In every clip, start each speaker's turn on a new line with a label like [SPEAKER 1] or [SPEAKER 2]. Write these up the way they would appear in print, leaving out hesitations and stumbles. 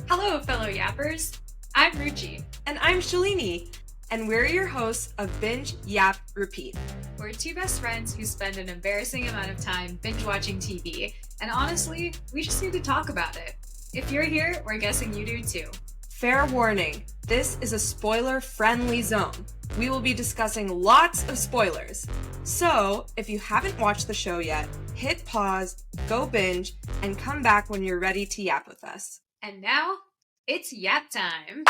[SPEAKER 1] Hello, fellow yappers. I'm Ruchi.
[SPEAKER 2] And I'm Shalini, and we're your hosts of Binge, Yap, Repeat.
[SPEAKER 1] We're two best friends who spend an embarrassing amount of time binge watching TV, and honestly, we just need to talk about it. If you're here, we're guessing you do too.
[SPEAKER 2] Fair warning, this is a spoiler-friendly zone. We will be discussing lots of spoilers. So, if you haven't watched the show yet, hit pause, go binge, and come back when you're ready to yap with us.
[SPEAKER 1] And now, it's yap time.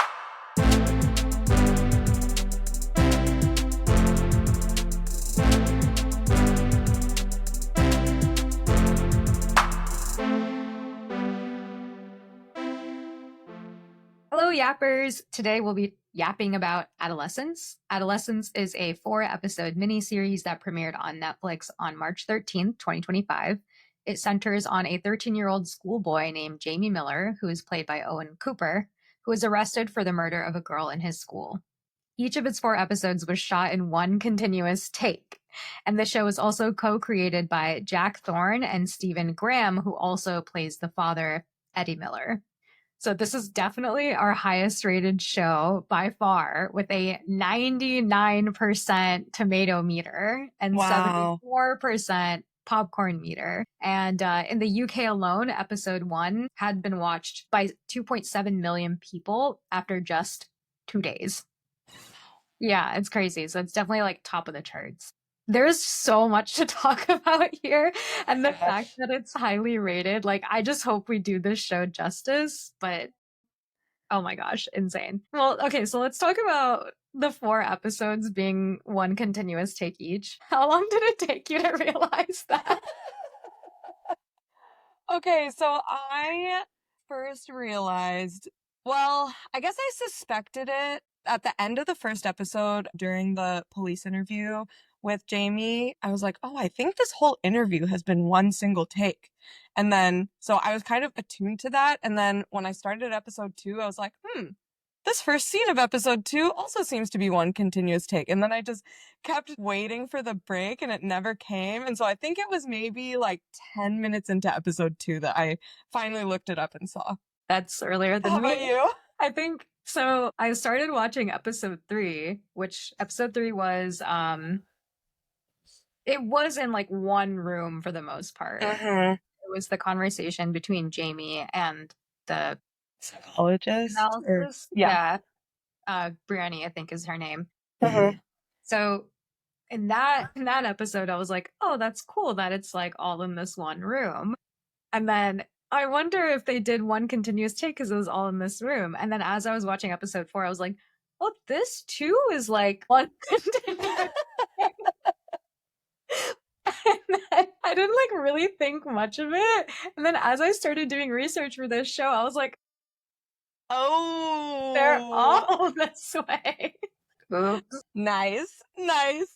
[SPEAKER 1] Hello, yappers. Today we'll be yapping about Adolescence. Adolescence is a 4-episode miniseries that premiered on Netflix on March 13th, 2025. It centers on a 13-year-old schoolboy named Jamie Miller, who is played by Owen Cooper, who was arrested for the murder of a girl in his school. Each of its 4 episodes was shot in one continuous take. And the show was also co-created by Jack Thorne and Stephen Graham, who also plays the father, Eddie Miller. So this is definitely our highest rated show by far, with a 99% tomato meter and 74% popcorn meter. And in the UK alone, episode 1 had been watched by 2.7 million people after just 2 days. Yeah, it's crazy. So it's definitely like top of the charts. There's so much to talk about here, and the fact that it's highly rated, like, I just hope we do this show justice, but oh my gosh, insane. Well, okay, so let's talk about the 4 episodes being one continuous take each. How long did it take you to realize that?
[SPEAKER 2] Okay, so I first realized, well, I guess I suspected it at the end of the first episode during the police interview with Jamie. I was like, oh, I think this whole interview has been one single take. And then, so I was kind of attuned to that. And then when I started episode 2, I was like, this first scene of episode 2 also seems to be one continuous take. And then I just kept waiting for the break and it never came. And so I think it was maybe like 10 minutes into episode 2 that I finally looked it up and saw.
[SPEAKER 1] That's earlier than
[SPEAKER 2] How about you?
[SPEAKER 1] I think so. I started watching episode 3, which episode 3 was, it was in like one room for the most part. It was the conversation between Jamie and the
[SPEAKER 2] psychologist.
[SPEAKER 1] Yeah. Brianni, I think is her name. So in that episode, I was like, oh, that's cool that it's like all in this one room. And then I wonder if they did one continuous take because it was all in this room. And then as I was watching episode 4, I was like, oh, this too is like one continuous take. And then I didn't like really think much of it. And then as I started doing research for this show, I was like, oh, they're all this way. Oops. Nice.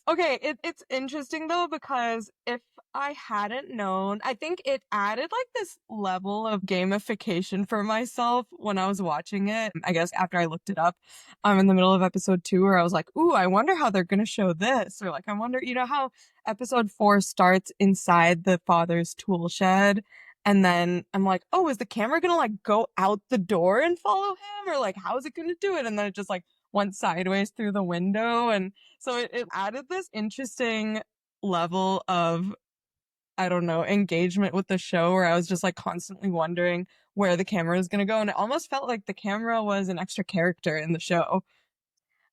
[SPEAKER 1] Okay, it's interesting though, because if I hadn't known, I think it added like this level of gamification for myself when I was watching it. I guess after I looked it up in the middle of episode 2, where I was like, ooh, I wonder how they're gonna show this. Or like, I wonder, you know how episode 4 starts inside the father's tool shed? And then I'm like, oh, is the camera gonna like go out the door and follow him? Or like, how is it gonna do it? And then it just like went sideways through the window. And so it added this interesting level of, I don't know, engagement with the show, where I was just like constantly wondering where the camera is gonna go. And it almost felt like the camera was an extra character in the show.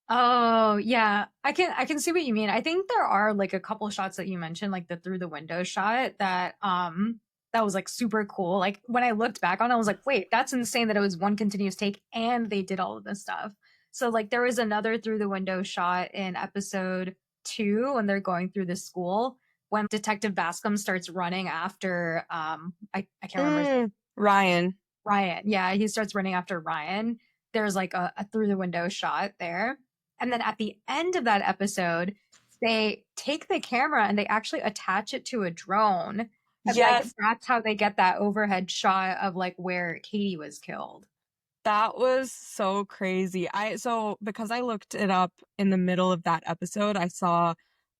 [SPEAKER 1] Oh, yeah. I can see what you mean. I think there are like a couple shots that you mentioned, like the through the window shot that was like super cool. Like when I looked back on it, I was like, wait, that's insane that it was one continuous take and they did all of this stuff. So like there was another through the window shot in episode 2 when they're going through the school, when Detective Bascom starts running after I can't remember Ryan. Yeah, he starts running after Ryan. There's like a through the window shot there. And then at the end of that episode, they take the camera and they actually attach it to a drone. And yes, like, that's how they get that overhead shot of like where Katie was killed. That was so crazy. So because I looked it up in the middle of that episode, I saw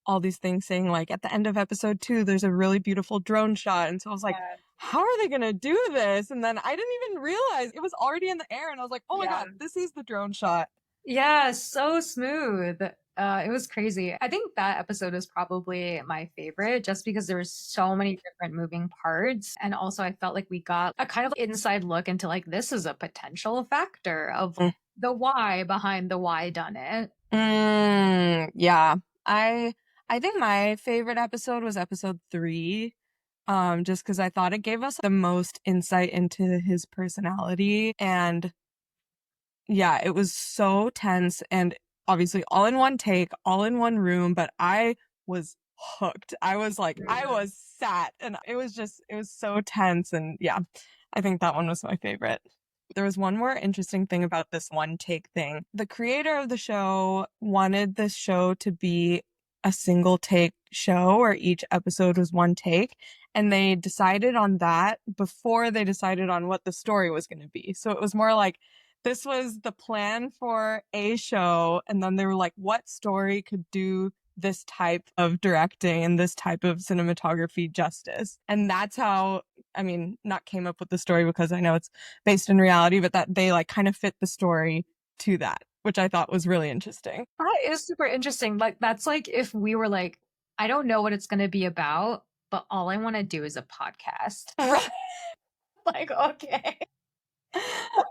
[SPEAKER 1] all these things saying like at the end of episode 2, there's a really beautiful drone shot. And so I was like, how are they gonna do this? And then I didn't even realize it was already in the air, and I was like, oh my
[SPEAKER 2] Yeah.
[SPEAKER 1] god, this is the drone shot.
[SPEAKER 2] Yeah, so smooth. It was crazy. I think that episode is probably my favorite just because there was so many different moving parts. And also I felt like we got a kind of inside look into like this is a potential factor of
[SPEAKER 1] Mm.
[SPEAKER 2] the why behind the why done it.
[SPEAKER 1] Yeah. I I think my favorite episode was episode 3. Just because I thought it gave us the most insight into his personality. And yeah, it was so tense and obviously all in one take, all in one room, but I was hooked. I was like, I was sat and it was so tense. And yeah, I think that one was my favorite. There was one more interesting thing about this one take thing. The creator of the show wanted this show to be a single take show where each episode was one take. And they decided on that before they decided on what the story was going to be. So it was more like, this was the plan for a show, and then they were like, what story could do this type of directing and this type of cinematography justice? And that's how, I mean, not came up with the story because I know it's based in reality, but that they like kind of fit the story to that, which I thought was really interesting.
[SPEAKER 2] That is super interesting. Like that's like if we were like, I don't know what it's gonna be about, but all I want to do is a podcast.
[SPEAKER 1] Right.
[SPEAKER 2] Like, okay.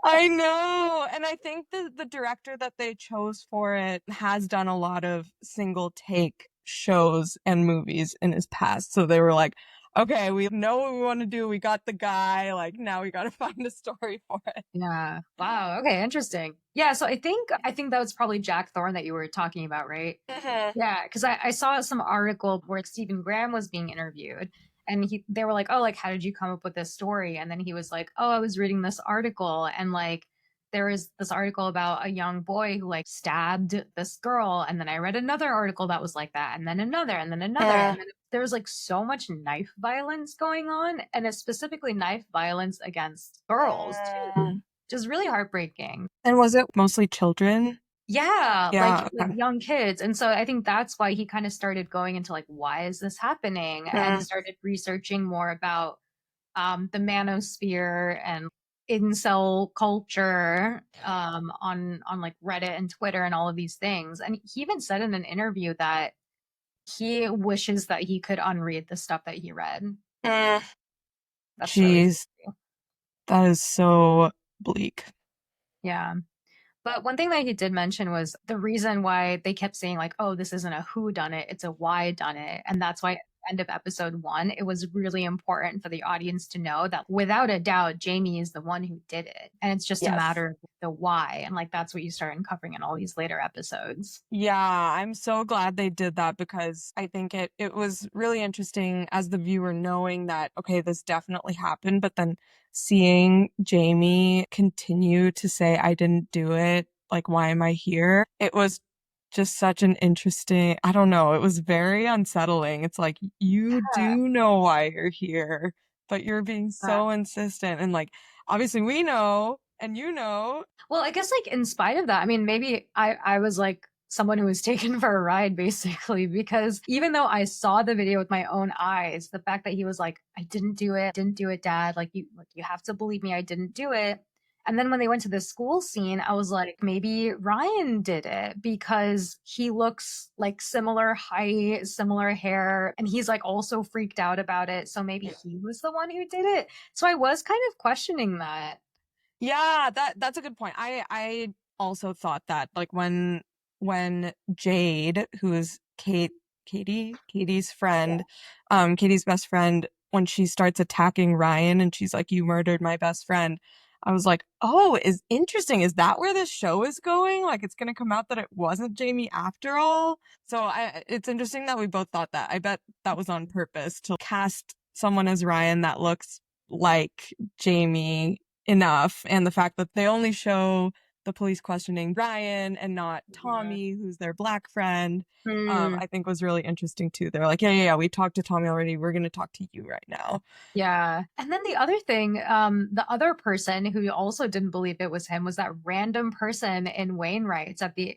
[SPEAKER 1] I know. And I think the director that they chose for it has done a lot of single take shows and movies in his past. So they were like, okay, we know what we want to do. We got the guy. Like, now we got to find a story for it.
[SPEAKER 2] Yeah. Wow. Okay. Interesting. Yeah. So I think that was probably Jack Thorne that you were talking about, right?
[SPEAKER 1] Mm-hmm.
[SPEAKER 2] Yeah. Because I saw some article where Stephen Graham was being interviewed, and they were like, "Oh, like how did you come up with this story?" And then he was like, "Oh, I was reading this article, and like there was this article about a young boy who like stabbed this girl, and then I read another article that was like that, and then another, and then another, and then there was like so much knife violence going on, and it's specifically knife violence against girls too,
[SPEAKER 1] Mm.
[SPEAKER 2] which is really heartbreaking.
[SPEAKER 1] And was it mostly children?
[SPEAKER 2] Yeah,
[SPEAKER 1] Yeah.
[SPEAKER 2] like
[SPEAKER 1] Okay.
[SPEAKER 2] young kids. And so I think that's why he kind of started going into like, why is this happening? And
[SPEAKER 1] Mm.
[SPEAKER 2] started researching more about the manosphere and incel culture on like Reddit and Twitter and all of these things. And he even said in an interview that he wishes that he could unread the stuff that he read.
[SPEAKER 1] Mm.
[SPEAKER 2] That's really
[SPEAKER 1] Jeez,
[SPEAKER 2] scary.
[SPEAKER 1] that is so bleak.
[SPEAKER 2] Yeah. But one thing that he did mention was the reason why they kept saying like, "Oh, this isn't a who done it; it's a why done it," and that's why at the end of episode 1, it was really important for the audience to know that without a doubt, Jamie is the one who did it, and it's just a
[SPEAKER 1] Yes.
[SPEAKER 2] matter of the why, and like that's what you start uncovering in all these later episodes.
[SPEAKER 1] Yeah, I'm so glad they did that because I think it was really interesting as the viewer knowing that okay, this definitely happened, but then seeing Jamie continue to say I didn't do it, like why am I here? It was just such an interesting, I don't know, it was very unsettling. It's like you do know why you're here, but you're being
[SPEAKER 2] Yeah.
[SPEAKER 1] so insistent and like obviously we know and you know.
[SPEAKER 2] Well, I guess like in spite of that, I mean, maybe I was like someone who was taken for a ride basically because even though I saw the video with my own eyes, the fact that he was like, "I didn't do it, Dad. Like you have to believe me, I didn't do it." And then when they went to the school scene, I was like, maybe Ryan did it because he looks like similar height, similar hair, and he's like also freaked out about it. So maybe he was the one who did it. So I was kind of questioning that.
[SPEAKER 1] Yeah, that's a good point. I also thought that like when Jade, who is Katie's friend, Katie's best friend, when she starts attacking Ryan and she's like, "You murdered my best friend." I was like, "Oh, is interesting. Is that where this show is going? Like it's gonna come out that it wasn't Jamie after all?" So it's interesting that we both thought that. I bet that was on purpose to cast someone as Ryan that looks like Jamie enough, and the fact that they only show the police questioning Ryan and not
[SPEAKER 2] Yeah.
[SPEAKER 1] Tommy, who's their black friend,
[SPEAKER 2] Hmm.
[SPEAKER 1] I think was really interesting too. They're like, yeah, we talked to Tommy already. We're going to talk to you right now.
[SPEAKER 2] Yeah. And then the other thing, the other person who also didn't believe it was him was that random person in Wainwright's at the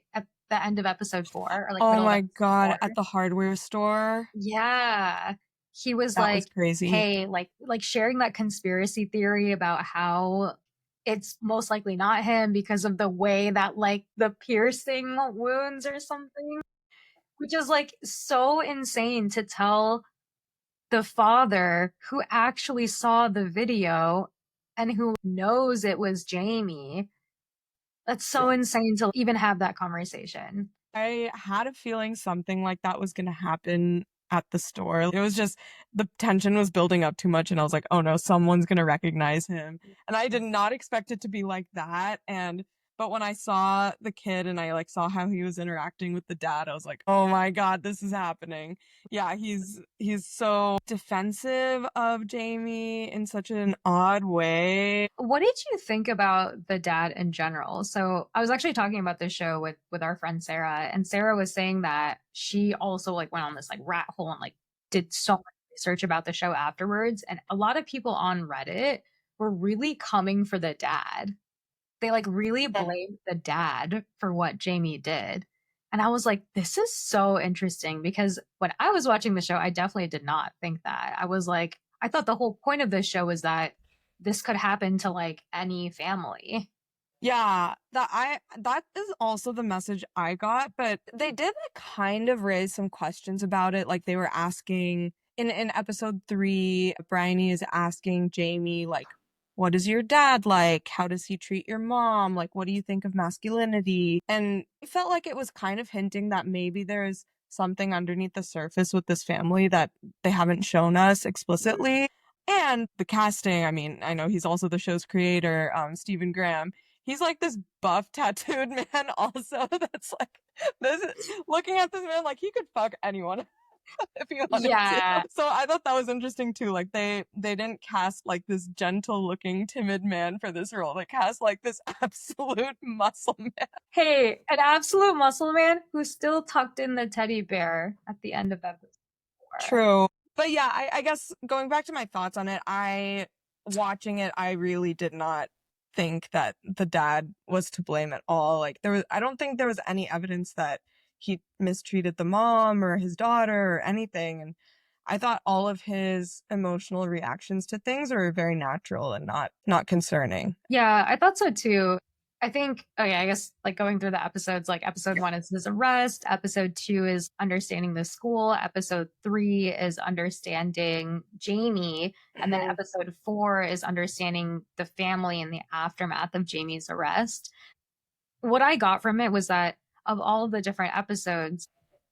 [SPEAKER 2] end of episode 4 or like
[SPEAKER 1] Oh
[SPEAKER 2] middle of
[SPEAKER 1] my
[SPEAKER 2] episode
[SPEAKER 1] God,
[SPEAKER 2] 4.
[SPEAKER 1] at the hardware store.
[SPEAKER 2] Yeah.
[SPEAKER 3] he was
[SPEAKER 2] That
[SPEAKER 3] like,
[SPEAKER 2] was crazy.
[SPEAKER 3] hey, like sharing that conspiracy theory about how it's most likely not him because of the way that like the piercing wounds or something, which is like so insane to tell the father who actually saw the video and who knows it was Jamie. That's so insane to even have that conversation.
[SPEAKER 2] I had a feeling something like that was going to happen at the store. It was just the tension was building up too much, and I was like, oh no, someone's going to recognize him. And I did not expect it to be like that. But when I saw the kid and I like saw how he was interacting with the dad, I was like, oh my God, this is happening. Yeah, he's so defensive of Jamie in such an odd way.
[SPEAKER 3] What did you think about the dad in general? So I was actually talking about this show with our friend Sarah, and Sarah was saying that she also like went on this like rat hole and like did so much research about the show afterwards. And a lot of people on Reddit were really coming for the dad. They like really blamed the dad for what Jamie did. And I was like, this is so interesting because when I was watching the show, I definitely did not think that. I was like, I thought the whole point of this show was that this could happen to like any family.
[SPEAKER 2] Yeah, that is also the message I got, but they did like kind of raise some questions about it. Like they were asking in episode 3, Bryony is asking Jamie like, what is your dad like? How does he treat your mom? Like, what do you think of masculinity? And I felt like it was kind of hinting that maybe there's something underneath the surface with this family that they haven't shown us explicitly. And the casting, I mean, I know he's also the show's creator, Stephen Graham. He's like this buff tattooed man also that's like this looking at this man like he could fuck anyone if he wanted
[SPEAKER 3] Yeah.
[SPEAKER 2] to. So I thought that was interesting too. Like they didn't cast like this gentle looking timid man for this role. They cast like this absolute muscle man.
[SPEAKER 3] Hey, an absolute muscle man who still tucked in the teddy bear at the end of episode 4.
[SPEAKER 2] True. But yeah, I guess going back to my thoughts on it, watching it, I really did not think that the dad was to blame at all. Like I don't think there was any evidence that he mistreated the mom or his daughter or anything. And I thought all of his emotional reactions to things were very natural and not concerning.
[SPEAKER 3] Yeah, I thought so too. I think, okay, I guess like going through the episodes, like episode 1 is his arrest, episode 2 is understanding the school, episode 3 is understanding Jamie, and then episode 4 is understanding the family in the aftermath of Jamie's arrest. What I got from it was that of all of the different episodes,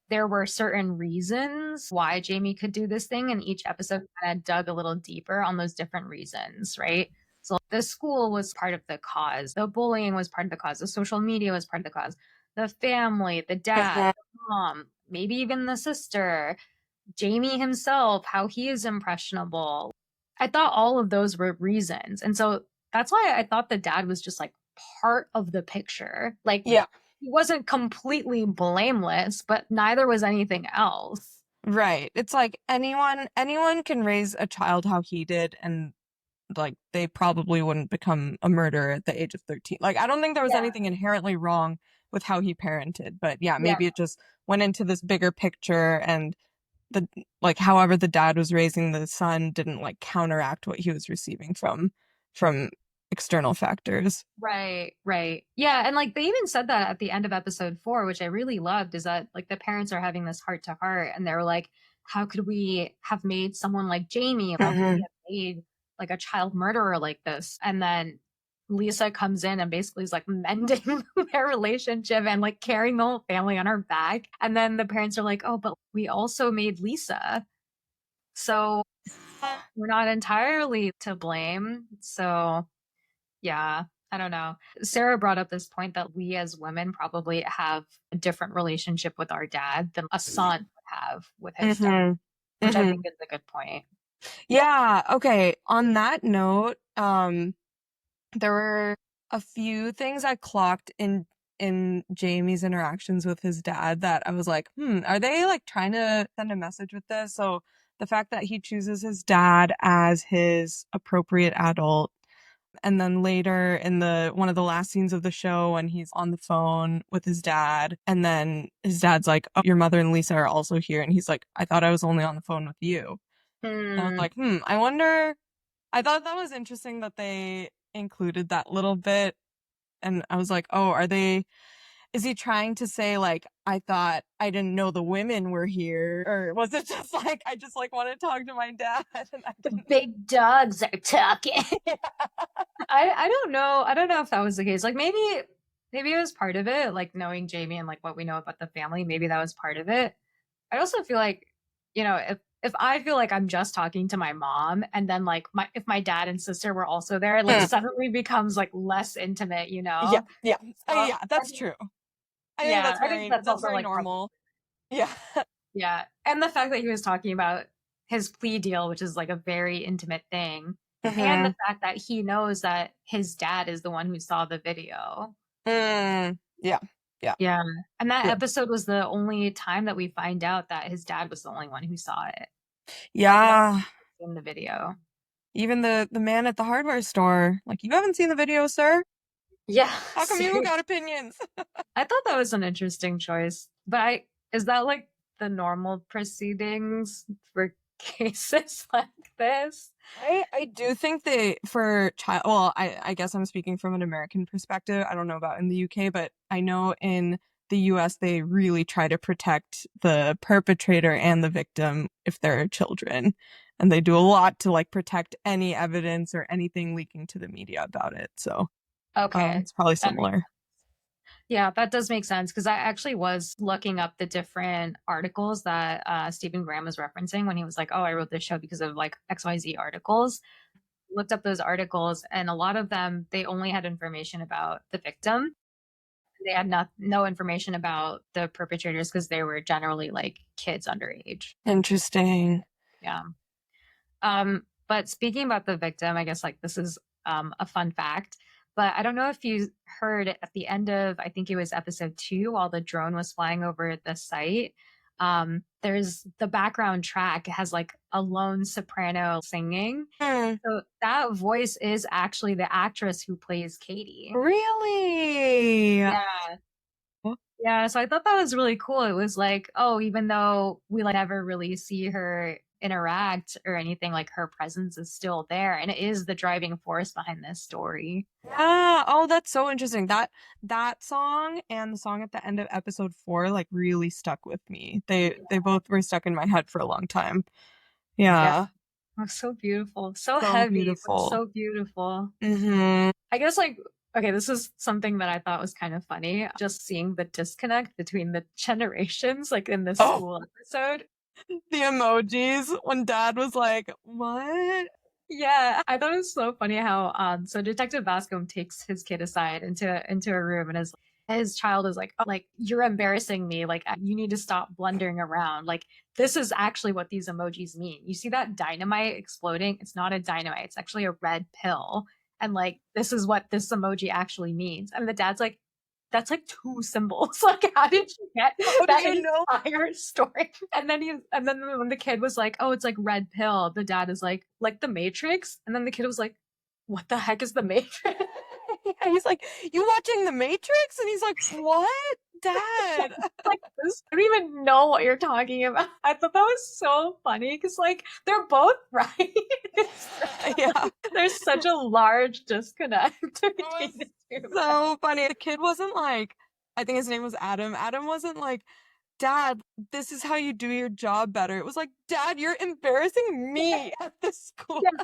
[SPEAKER 3] there were certain reasons why Jamie could do this thing, and each episode kind of dug a little deeper on those different reasons, right? So the school was part of the cause, the bullying was part of the cause, the social media was part of the cause, the family, the dad, the mom, maybe even the sister, Jamie himself, how he is impressionable. I thought all of those were reasons. And so that's why I thought the dad was just like part of the picture. Like,
[SPEAKER 2] Yeah.
[SPEAKER 3] he wasn't completely blameless, but neither was anything else.
[SPEAKER 2] Right. It's like anyone can raise a child how he did, and like they probably wouldn't become a murderer at the age of 13. Like I don't think there was anything inherently wrong with how he parented, but yeah, maybe it just went into this bigger picture, and the like however the dad was raising the son didn't like counteract what he was receiving from external factors.
[SPEAKER 3] Right, right. Yeah, and like they even said that at the end of episode 4, which I really loved, is that like the parents are having this heart to heart and they're like, how could we have made someone like Jamie? How could we have made like a child murderer like this? And then Lisa comes in and basically is like mending their relationship and like carrying the whole family on her back. And then the parents are like, oh, but we also made Lisa. So we're not entirely to blame. So yeah, I don't know. Sarah brought up this point that we as women probably have a different relationship with our dad than a son would have with his dad, which I think is a good point.
[SPEAKER 2] Yeah, okay. On that note, there were a few things I clocked in Jamie's interactions with his dad that I was like, are they like trying to send a message with this? So the fact that he chooses his dad as his appropriate adult, and then later in the one of the last scenes of the show when he's on the phone with his dad, and then his dad's like, oh, your mother and Lisa are also here, and he's like, I thought I was only on the phone with you. And I was like, I wonder. I thought that was interesting that they included that little bit. And I was like, oh, is he trying to say, like, I thought I didn't know the women were here? Or was it just like, I just like want to talk to my dad and I
[SPEAKER 3] The
[SPEAKER 2] didn't.
[SPEAKER 3] big dogs are talking. I don't know. I don't know if that was the case. Like maybe it was part of it, like knowing Jamie and like what we know about the family, maybe that was part of it. I also feel like, if I feel like I'm just talking to my mom and then like if my dad and sister were also there, it like suddenly becomes like less intimate, you
[SPEAKER 2] Yeah,
[SPEAKER 3] know?
[SPEAKER 2] yeah.
[SPEAKER 3] So,
[SPEAKER 2] Yeah, that's true. I think
[SPEAKER 3] yeah, I think that's
[SPEAKER 2] that's
[SPEAKER 3] also
[SPEAKER 2] very
[SPEAKER 3] like
[SPEAKER 2] normal. Yeah.
[SPEAKER 3] yeah. And the fact that he was talking about his plea deal, which is like a very intimate thing, and the fact that he knows that his dad is the one who saw the video.
[SPEAKER 2] Yeah. Yeah.
[SPEAKER 3] Yeah. And that
[SPEAKER 2] Yeah.
[SPEAKER 3] episode was the only time that we find out that his dad was the only one who saw it.
[SPEAKER 2] Yeah.
[SPEAKER 3] In the video.
[SPEAKER 2] Even the man at the hardware store, like, you haven't seen the video, sir?
[SPEAKER 3] Yeah.
[SPEAKER 2] How come you got opinions?
[SPEAKER 3] I thought that was an interesting choice. But is that like the normal proceedings for cases like this?
[SPEAKER 2] I do think they, for child, well, I guess I'm speaking from an American perspective. I don't know about in the UK, but I know in the US they really try to protect the perpetrator and the victim if they're children. And they do a lot to like protect any evidence or anything leaking to the media about it. So
[SPEAKER 3] Okay.
[SPEAKER 2] it's probably similar.
[SPEAKER 3] Yeah, that does make sense because I actually was looking up the different articles that Stephen Graham was referencing when he was like, oh, I wrote this show because of like XYZ articles. Looked up those articles, and a lot of them, they only had information about the victim. They had no information about the perpetrators because they were generally like kids underage.
[SPEAKER 2] Interesting.
[SPEAKER 3] Yeah. But speaking about the victim, I guess like this is a fun fact. But I don't know if you heard at the end of, I think it was episode 2, while the drone was flying over the site, there's the background track has like a lone soprano singing. So that voice is actually the actress who plays Katie.
[SPEAKER 2] Really?
[SPEAKER 3] Yeah. Yeah, so I thought that was really cool. It was like, oh, even though we like never really see her interact or anything, like her presence is still there, and it is the driving force behind this story.
[SPEAKER 2] Yeah. Oh, that's so interesting. That song and the song at the end of episode 4 like really stuck with me. They both were stuck in my head for a long time. Yeah.
[SPEAKER 3] Oh, so beautiful. So
[SPEAKER 2] So
[SPEAKER 3] heavy, but
[SPEAKER 2] beautiful.
[SPEAKER 3] so beautiful.
[SPEAKER 2] Mm-hmm.
[SPEAKER 3] I guess like okay, this is something that I thought was kind of funny. Just seeing the disconnect between the generations, like in this
[SPEAKER 2] Oh,
[SPEAKER 3] school episode.
[SPEAKER 2] the emojis when Dad was like, "What?"
[SPEAKER 3] Yeah, I thought it was so funny how so Detective Bascom takes his kid aside into a room and his child is like, oh, like you're embarrassing me, like you need to stop blundering around. Like this is actually what these emojis mean. You see that dynamite exploding? It's not a dynamite, it's actually a red pill. And like this is what this emoji actually means. And the dad's like, that's like 2 symbols. Like, how did you get that entire story? And then when the kid was like, "Oh, it's like red pill," the dad is like the Matrix. And then the kid was like, "What the heck is the Matrix?"
[SPEAKER 2] Yeah, he's like, "You watching the Matrix?" And he's like, "What, Dad?"
[SPEAKER 3] Like this, I don't even know what you're talking about. I thought that was so funny because like they're both right.
[SPEAKER 2] Yeah,
[SPEAKER 3] There's such a large disconnect between the two.
[SPEAKER 2] so funny. The kid wasn't like, I think his name was Adam. Adam wasn't like, "Dad, this is how you do your job better." It was like, "Dad, you're embarrassing me at this school."
[SPEAKER 3] Yeah.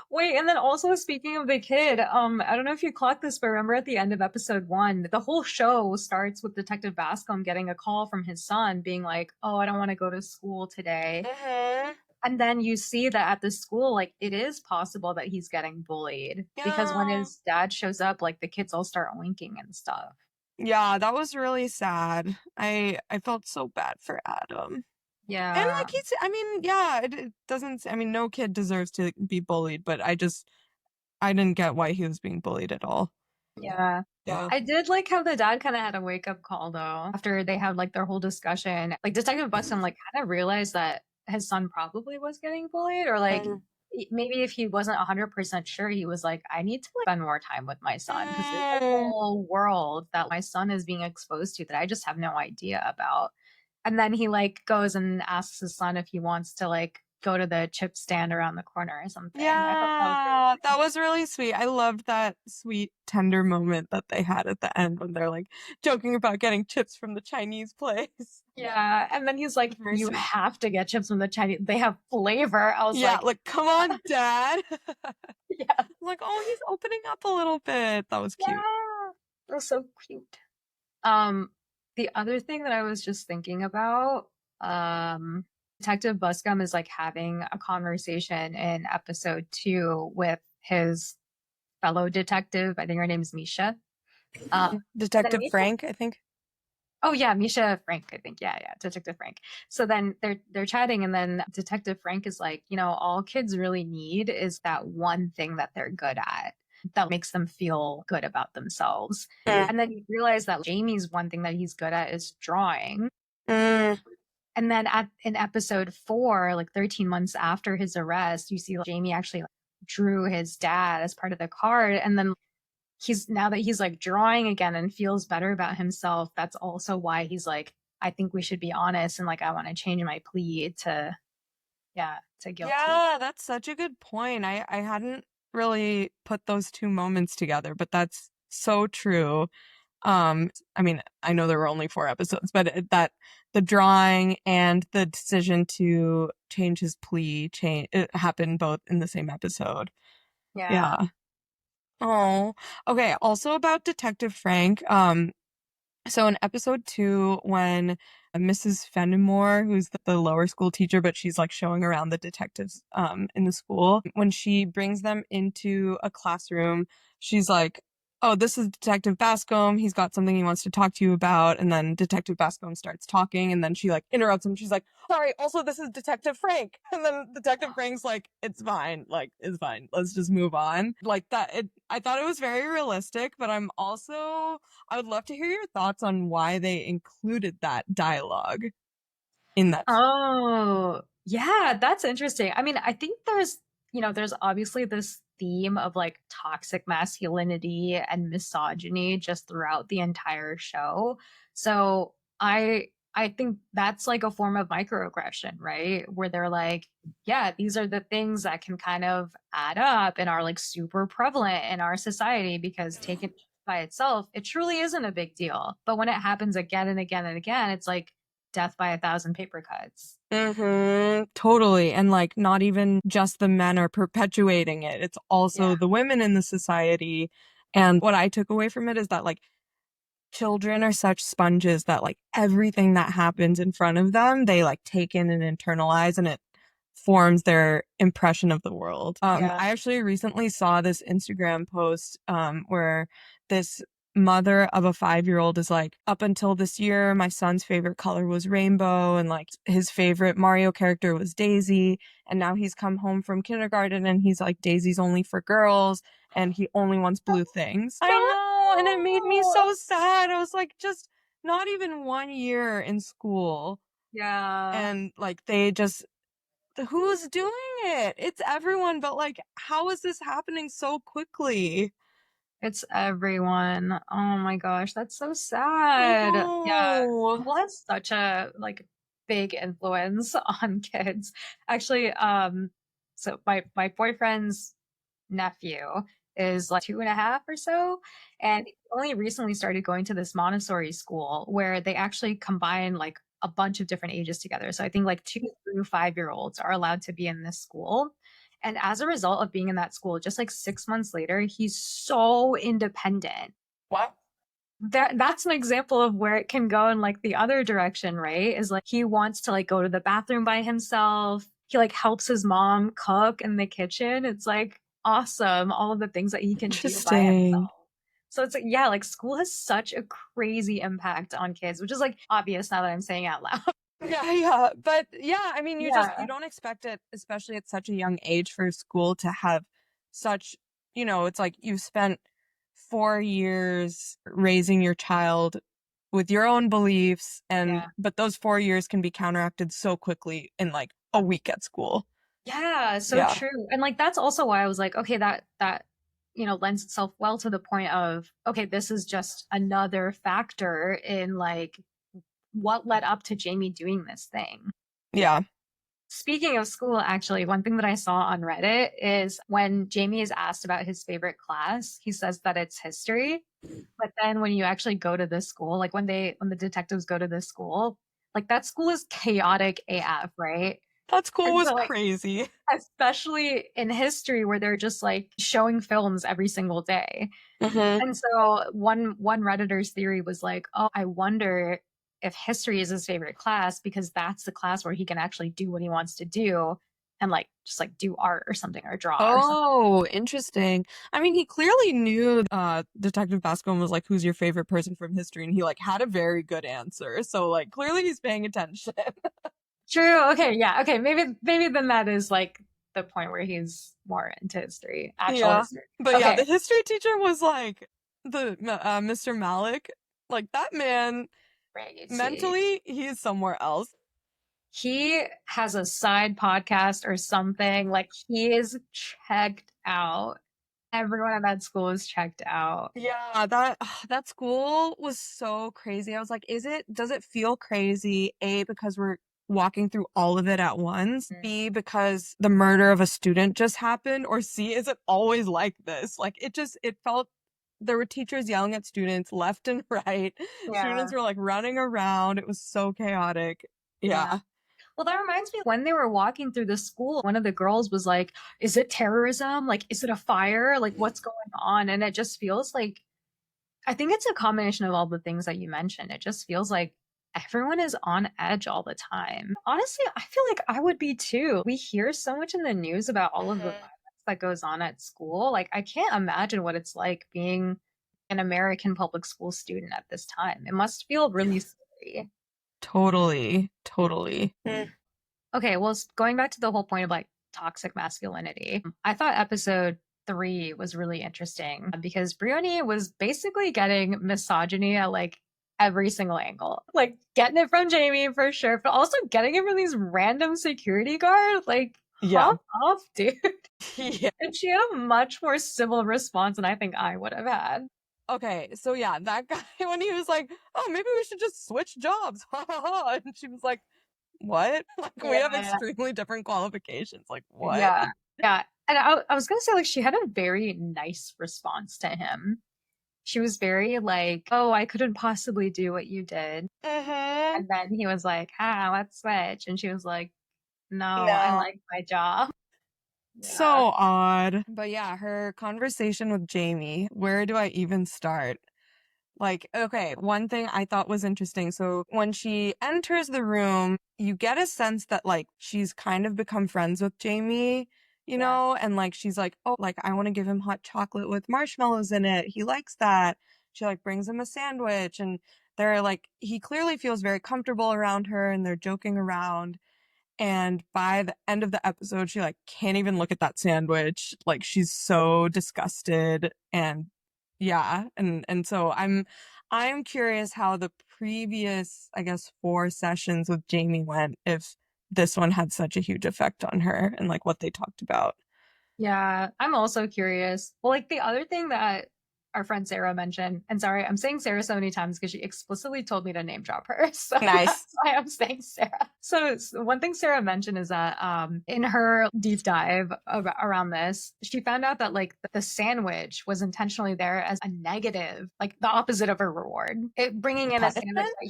[SPEAKER 3] Wait, and then also speaking of the kid, I don't know if you clocked this, but remember at the end of episode 1, the whole show starts with Detective Bascom getting a call from his son being like, "Oh, I don't want to go to school today."
[SPEAKER 2] Mm-hmm.
[SPEAKER 3] And then you see that at the school, like it is possible that he's getting bullied because when
[SPEAKER 2] Yeah.
[SPEAKER 3] his dad shows up, like the kids all start winking and stuff.
[SPEAKER 2] Yeah, that was really sad. I felt so bad for Adam. And
[SPEAKER 3] Yeah.
[SPEAKER 2] like I mean, yeah, it doesn't, I mean, no kid deserves to be bullied, but I didn't get why he was being bullied at all.
[SPEAKER 3] Yeah.
[SPEAKER 2] Yeah.
[SPEAKER 3] I did like how the dad kind of had a wake up call though after they had like their whole discussion. Like Detective Buston like kind of realized that his son probably was getting bullied or like maybe if he wasn't 100% sure, he was like, I need to like, spend more time with my son because there's a whole world that my son is being exposed to that I just have no idea about. And then he like goes and asks his son if he wants to like go to the chip stand around the corner or something.
[SPEAKER 2] Yeah,
[SPEAKER 3] I thought
[SPEAKER 2] that was really sweet. I loved that sweet, tender moment that they had at the end when they're like joking about getting chips from the Chinese place.
[SPEAKER 3] yeah. And then he's like,
[SPEAKER 2] Very
[SPEAKER 3] you
[SPEAKER 2] sweet.
[SPEAKER 3] have to get chips from the Chinese. They have flavor. I was
[SPEAKER 2] Yeah, like, come on, Dad.
[SPEAKER 3] yeah.
[SPEAKER 2] I'm like, oh, he's opening up a little bit. That was cute.
[SPEAKER 3] Yeah. That was so cute. The other thing that I was just thinking about, Detective Buscum is like having a conversation in episode 2 with his fellow detective. I think her name is Misha. Then
[SPEAKER 2] Detective
[SPEAKER 3] Misha,
[SPEAKER 2] Frank, I think.
[SPEAKER 3] oh yeah, Misha Frank, I think. Yeah, Detective Frank. So then they're chatting, and then Detective Frank is like, all kids really need is that one thing that they're good at that makes them feel good about themselves.
[SPEAKER 2] Mm.
[SPEAKER 3] And then you realize that Jamie's one thing that he's good at is drawing.
[SPEAKER 2] Mm.
[SPEAKER 3] And then in episode 4, like 13 months after his arrest, you see Jamie actually drew his dad as part of the card. And then now that he's like drawing again and feels better about himself, that's also why he's like, I think we should be honest, and like I want to change my plea to guilty.
[SPEAKER 2] Yeah, that's such a good point. I hadn't really put those two moments together, but that's so true. I mean, I know there were only 4 episodes, but that the drawing and the decision to change his plea it happened both in the same episode.
[SPEAKER 3] Yeah.
[SPEAKER 2] Yeah. Oh, okay. Also about Detective Frank. So in episode 2, when Mrs. Fenimore, who's the lower school teacher, but she's like showing around the detectives in the school, when she brings them into a classroom, she's like, "Oh, this is Detective Bascom. He's got something he wants to talk to you about." And then Detective Bascom starts talking, and then she like interrupts him. She's like, "Sorry, also this is Detective Frank." And then Detective Frank's like, "It's fine. Like, it's fine. Let's just move on." Like that. I thought it was very realistic, but I would love to hear your thoughts on why they included that dialogue in that.
[SPEAKER 3] Oh, yeah, that's interesting. I mean, I think there's obviously this theme of like toxic masculinity and misogyny just throughout the entire show. So I think that's like a form of microaggression, right? Where they're like, yeah, these are the things that can kind of add up and are like super prevalent in our society because taken by itself, it truly isn't a big deal. But when it happens again and again and again, it's like death by 1,000 paper cuts.
[SPEAKER 2] Mm-hmm. Totally. And like not even just the men are perpetuating it. It's also
[SPEAKER 3] Yeah.
[SPEAKER 2] the women in the society. And what I took away from it is that like children are such sponges that like everything that happens in front of them, they like take in and internalize, and it forms their impression of the world.
[SPEAKER 3] Yeah.
[SPEAKER 2] I actually recently saw this Instagram post where this mother of a 5-year-old is like, up until this year, my son's favorite color was rainbow, and like his favorite Mario character was Daisy. And now he's come home from kindergarten and he's like, Daisy's only for girls and he only wants blue things. I know. And it made me so sad. I was like, just not even 1 year in school.
[SPEAKER 3] Yeah.
[SPEAKER 2] And like they just, who's doing it? It's everyone, but like, how is this happening so quickly?
[SPEAKER 3] It's everyone. Oh my gosh, that's so
[SPEAKER 2] I
[SPEAKER 3] sad. Yeah.
[SPEAKER 2] know.
[SPEAKER 3] School has such a like big influence on kids. Actually, so my boyfriend's nephew is like 2.5 or so, and he only recently started going to this Montessori school where they actually combine like a bunch of different ages together. So I think like 2 through 5-year-olds are allowed to be in this school. And as a result of being in that school, just like 6 months later, he's so independent.
[SPEAKER 2] What?
[SPEAKER 3] That's an example of where it can go in like the other direction, right? Is like he wants to like go to the bathroom by himself. He like helps his mom cook in the kitchen. It's like awesome, all of the things that he can do by
[SPEAKER 2] Interesting.
[SPEAKER 3] himself. So it's like, yeah, like school has such a crazy impact on kids, which is like obvious now that I'm saying it out loud.
[SPEAKER 2] Yeah. But yeah, I mean, you
[SPEAKER 3] Yeah.
[SPEAKER 2] don't expect it, especially at such a young age for school to have such, it's like you've spent 4 years raising your child with your own beliefs,
[SPEAKER 3] Yeah.
[SPEAKER 2] but those 4 years can be counteracted so quickly in like a week at school.
[SPEAKER 3] Yeah, so
[SPEAKER 2] Yeah.
[SPEAKER 3] true. And like that's also why I was like, okay, that lends itself well to the point of, okay, this is just another factor in like what led up to Jamie doing this thing.
[SPEAKER 2] Yeah.
[SPEAKER 3] Speaking of school, actually, one thing that I saw on Reddit is when Jamie is asked about his favorite class, he says that it's history. But then when you actually go to this school, like when the detectives go to this school, like that school is chaotic AF, right?
[SPEAKER 1] That school
[SPEAKER 3] And
[SPEAKER 1] was
[SPEAKER 3] so like
[SPEAKER 1] crazy.
[SPEAKER 3] especially in history where they're just like showing films every single day.
[SPEAKER 1] Mm-hmm.
[SPEAKER 3] And so one Redditor's theory was like, oh, I wonder if history is his favorite class because that's the class where he can actually do what he wants to do and like just like do art or something or draw or something.
[SPEAKER 1] Oh, interesting. I mean, he clearly knew Detective Bascom was like, who's your favorite person from history? And he like had a very good answer. So like clearly he's paying attention.
[SPEAKER 3] True. Okay. Yeah. Okay. Maybe then that is like the point where he's more into history, actual
[SPEAKER 1] Yeah.
[SPEAKER 3] history.
[SPEAKER 1] But yeah,
[SPEAKER 3] Okay.
[SPEAKER 1] the history teacher was like the Mr. Malik. Like that man,
[SPEAKER 3] Crazy.
[SPEAKER 1] mentally, he's somewhere else.
[SPEAKER 3] He has a side podcast or something. Like he is checked out. Everyone at that school is checked out.
[SPEAKER 1] Yeah, that school was so crazy. I was like, does it feel crazy? A, because we're walking through all of it at once. B, because the murder of a student just happened. Or C, is it always like this? Like it felt there were teachers yelling at students left and right.
[SPEAKER 3] Yeah.
[SPEAKER 1] Students were like running around. It was so chaotic.
[SPEAKER 3] Yeah.
[SPEAKER 1] Yeah.
[SPEAKER 3] Well, that reminds me when they were walking through the school, one of the girls was like, is it terrorism? Like, is it a fire? Like, what's going on? And it just feels like, I think it's a combination of all the things that you mentioned. It just feels like everyone is on edge all the time. Honestly, I feel like I would be too. We hear so much in the news about all of the violence that goes on at school. Like, I can't imagine what it's like being an American public school student at this time. It must feel really scary.
[SPEAKER 1] Totally. Totally.
[SPEAKER 3] Okay, well, going back to the whole point of like toxic masculinity, I thought episode 3 was really interesting because Brioni was basically getting misogyny at like every single angle. Like getting it from Jamie for sure, but also getting it from these random security guards. Like,
[SPEAKER 1] Yeah.
[SPEAKER 3] hop off, dude.
[SPEAKER 1] Yeah.
[SPEAKER 3] And she had a much more civil response than I think I would have had.
[SPEAKER 1] Okay, so yeah, that guy, when he was like, oh, maybe we should just switch jobs. And she was like, what? Like, we have
[SPEAKER 3] Yeah.
[SPEAKER 1] extremely different qualifications. Like, what?
[SPEAKER 3] Yeah. Yeah. And I was going to say, like, she had a very nice response to him. She was very like, oh, I couldn't possibly do what you did.
[SPEAKER 1] Mm-hmm.
[SPEAKER 3] And then he was like, let's switch. And she was like, no, I
[SPEAKER 1] No.
[SPEAKER 3] like my job.
[SPEAKER 1] So
[SPEAKER 3] Yeah.
[SPEAKER 1] odd. But yeah, her conversation with Jamie, where do I even start? Like, okay, one thing I thought was interesting. So when she enters the room, you get a sense that like she's kind of become friends with Jamie, you
[SPEAKER 3] Yeah.
[SPEAKER 1] know, and like she's like, oh, like I want to give him hot chocolate with marshmallows in it. He likes that. She like brings him a sandwich and they're like, he clearly feels very comfortable around her and they're joking around. And by the end of the episode, she like can't even look at that sandwich. Like she's so disgusted and yeah. And so I'm curious how the previous, I guess, 4 sessions with Jamie went, if this one had such a huge effect on her and like what they talked about.
[SPEAKER 3] Yeah, I'm also curious. Well, like the other thing that our friend Sarah mentioned, and sorry, I'm saying Sarah so many times because she explicitly told me to name drop her. So
[SPEAKER 1] Nice.
[SPEAKER 3] that's why I'm saying Sarah. So one thing Sarah mentioned is that in her deep dive around this, she found out that like the sandwich was intentionally there as a negative, like the opposite of a reward. It bringing in a sandwich
[SPEAKER 1] Punishment?
[SPEAKER 3] that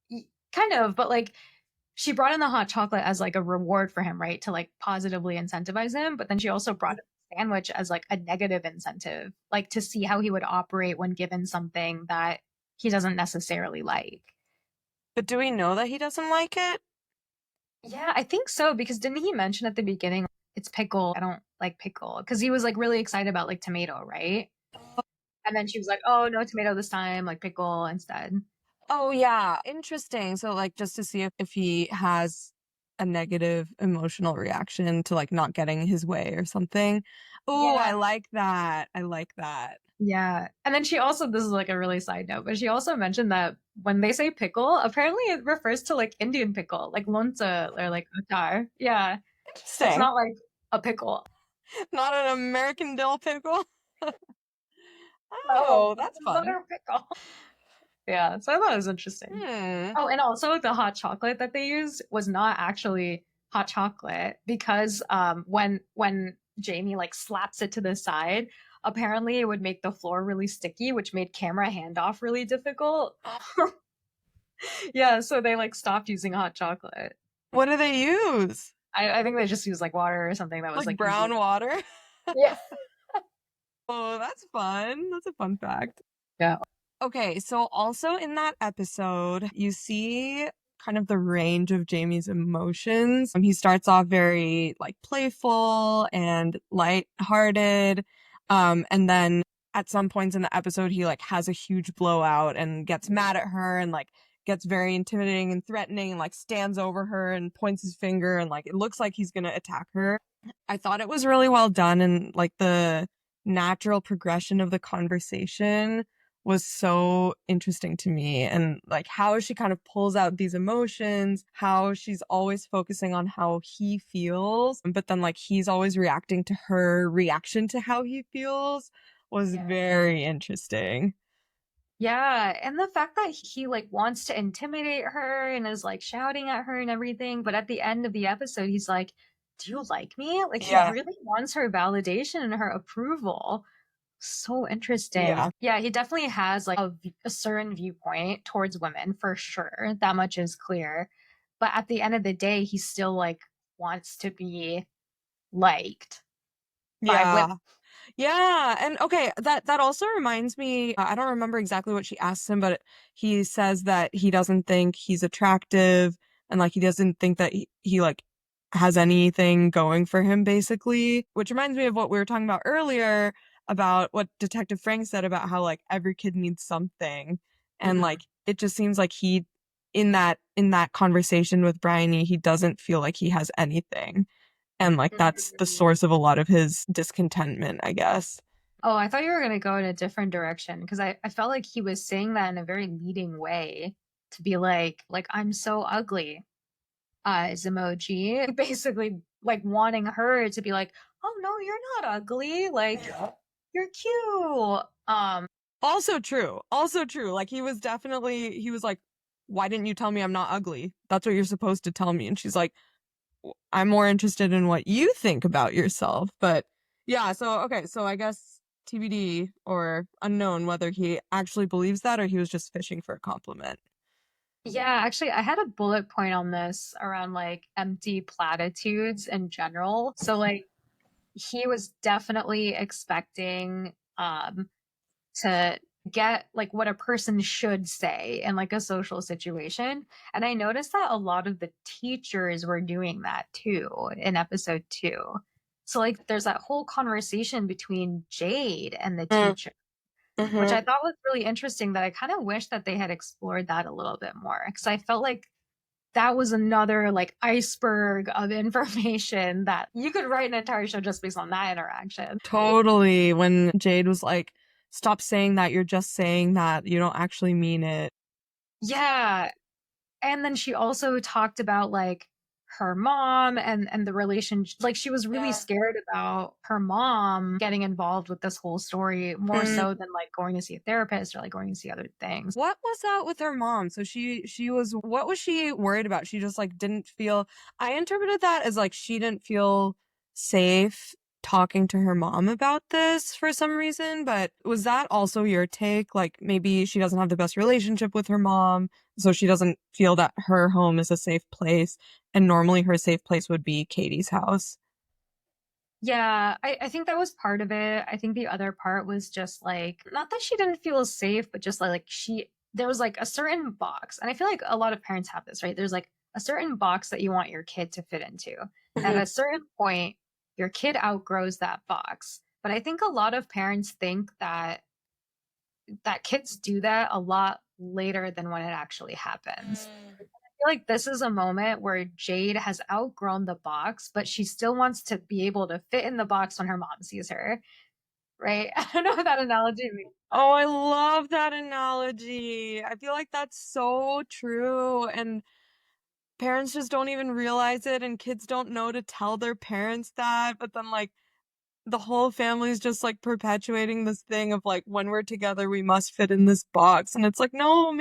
[SPEAKER 3] he kind of, but like she brought in the hot chocolate as like a reward for him, right? To like positively incentivize him. But then she also brought in the sandwich as like a negative incentive, like to see how he would operate when given something that he doesn't necessarily like.
[SPEAKER 1] But do we know that he doesn't like it?
[SPEAKER 3] Yeah, I think so. Because didn't he mention at the beginning, it's pickle? I don't like pickle. Because he was like really excited about like tomato, right? And then she was like, oh, no tomato this time, like pickle instead.
[SPEAKER 1] Oh yeah, interesting. So like just to see if he has a negative emotional reaction to like not getting his way or something. Oh,
[SPEAKER 3] Yeah.
[SPEAKER 1] I like that. I like that.
[SPEAKER 3] Yeah. And then she also, this is like a really side note, but she also mentioned that when they say pickle, apparently it refers to like Indian pickle, like lonza or like achar. Yeah. It's
[SPEAKER 1] Interesting.
[SPEAKER 3] not like a pickle.
[SPEAKER 1] Not an American dill pickle.
[SPEAKER 3] No,
[SPEAKER 1] Oh, that's
[SPEAKER 3] it's not
[SPEAKER 1] fun.
[SPEAKER 3] a pickle. Yeah. So I thought it was interesting.
[SPEAKER 1] Hmm.
[SPEAKER 3] Oh, and also the hot chocolate that they used was not actually hot chocolate because when Jamie like slaps it to the side, apparently it would make the floor really sticky, which made camera handoff really difficult. Yeah, so they like stopped using hot chocolate.
[SPEAKER 2] What do they use?
[SPEAKER 3] I think they just used like water or something that was
[SPEAKER 2] Like
[SPEAKER 3] like
[SPEAKER 2] brown
[SPEAKER 3] easy.
[SPEAKER 2] water?
[SPEAKER 3] Yeah.
[SPEAKER 2] Oh, that's fun. That's a fun fact.
[SPEAKER 3] Yeah.
[SPEAKER 2] Okay, so also in that episode, you see kind of the range of Jamie's emotions. He starts off very like playful and lighthearted. And then at some points in the episode, he like has a huge blowout and gets mad at her and like gets very intimidating and threatening and like stands over her and points his finger and like it looks like he's gonna attack her. I thought it was really well done and like the natural progression of the conversation was so interesting to me, and like how she kind of pulls out these emotions, how she's always focusing on how he feels, but then like he's always reacting to her reaction to how he feels was very interesting.
[SPEAKER 3] Yeah, and the fact that he like wants to intimidate her and is like shouting at her and everything, but at the end of the episode he's like, "Do you like me?" Like he
[SPEAKER 2] Yeah.
[SPEAKER 3] really wants her validation and her approval. So interesting.
[SPEAKER 2] Yeah.
[SPEAKER 3] Yeah, he definitely has like a certain viewpoint towards women for sure. That much is clear. But at the end of the day, he still like wants to be liked by women.
[SPEAKER 2] Yeah. Yeah, and okay, that also reminds me, I don't remember exactly what she asks him, but he says that he doesn't think he's attractive and like he doesn't think that he like has anything going for him basically, which reminds me of what we were talking about earlier about what Detective Frank said about how like every kid needs something, and like it just seems like he in that conversation with Bryony, he doesn't feel like he has anything. And like that's the source of a lot of his discontentment, I guess.
[SPEAKER 3] Oh, I thought you were going to go in a different direction because I felt like he was saying that in a very leading way to be like I'm so ugly, eyes emoji, basically like wanting her to be like, oh no, you're not ugly, like you're cute.
[SPEAKER 2] Also true. Also true. Like he was like, why didn't you tell me I'm not ugly? That's what you're supposed to tell me. And she's like, I'm more interested in what you think about yourself. But yeah, so okay, so I guess TBD or unknown whether he actually believes that or he was just fishing for a compliment.
[SPEAKER 3] Yeah, actually, I had a bullet point on this around like empty platitudes in general. So like he was definitely expecting to get like what a person should say in like a social situation. And I noticed that a lot of the teachers were doing that too in episode 2. So like there's that whole conversation between Jade and the teacher, which
[SPEAKER 2] Mm-hmm.
[SPEAKER 3] I thought was really interesting that I kind of wish that they had explored that a little bit more because I felt like that was another like iceberg of information that you could write an entire show just based on that interaction.
[SPEAKER 2] Totally. When Jade was like, stop saying that, you're just saying that, you don't actually mean it.
[SPEAKER 3] Yeah. And then she also talked about like her mom and the relationship, like she was really scared about her mom getting involved with this whole story more so than like going to see a therapist or like going to see other things.
[SPEAKER 2] What was that with her mom? So she was what was she worried about? She just like didn't feel I interpreted that as like she didn't feel safe talking to her mom about this for some reason, but was that also your take? Like maybe she doesn't have the best relationship with her mom, so she doesn't feel that her home is a safe place, and normally her safe place would be Katie's house.
[SPEAKER 3] Yeah, I think that was part of it. I think the other part was just like, not that she didn't feel safe, but just like there was like a certain box. And I feel like a lot of parents have this, right? There's like a certain box that you want your kid to fit into. And at a certain point, your kid outgrows that box. But I think a lot of parents think that kids do that a lot later than when it actually happens. Feel like this is a moment where Jade has outgrown the box, but she still wants to be able to fit in the box when her mom sees her, right? I don't know if that analogy makes.
[SPEAKER 2] Oh, I love that analogy. I feel like that's so true. And parents just don't even realize it, and kids don't know to tell their parents that. But then, like, the whole family's just like perpetuating this thing of like, when we're together, we must fit in this box. And it's like, no,